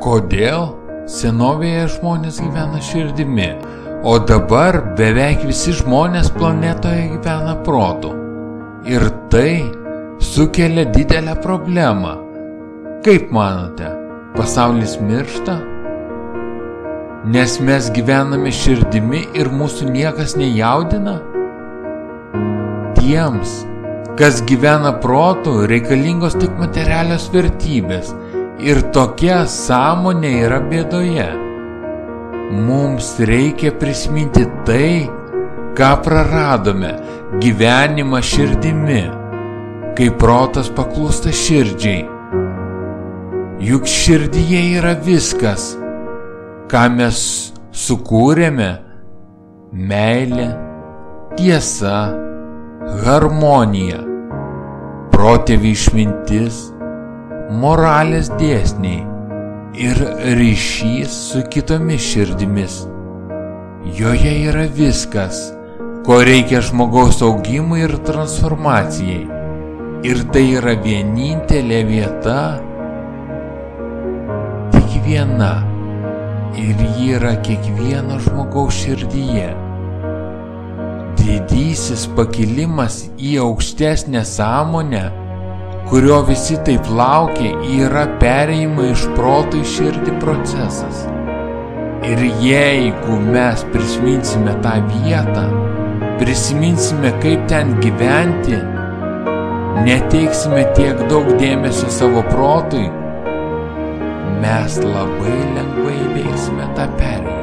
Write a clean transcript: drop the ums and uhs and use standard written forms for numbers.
Kodėl senovėje žmonės gyvena širdimi, o dabar beveik visi žmonės planetoje gyvena protu? Ir tai sukelia didelę problemą. Kaip manote, pasaulis miršta? Nes mes gyvename širdimi ir mūsų niekas nejaudina? Tiems, kas gyvena protu, reikalingos tik materialios vertybės ir tokia sąmonė yra bėdoje. Mums reikia prisiminti tai, ką praradome, gyvenimą širdimi, kai protas paklūsta širdžiai. Juk širdyje yra viskas, ką mes sukūrėme: meilė, tiesa, harmonija, protėvių išmintis, moralės dėsniai ir ryšys su kitomis širdimis. Joje yra viskas, ko reikia žmogaus augimui ir transformacijai. Ir tai yra vienintelė vieta, tik viena, ir ji yra kiekvieno žmogaus širdyje. Didysis pakilimas į aukštesnę sąmonę, kurio visi taip laukia, yra perėjimo iš proto į širdį procesas. Ir jeigu mes prisiminsime tą vietą, prisiminsime, kaip ten gyventi, neteiksime tiek daug dėmesio savo protui, mes labai lengvai įveiksime tą perėjimą.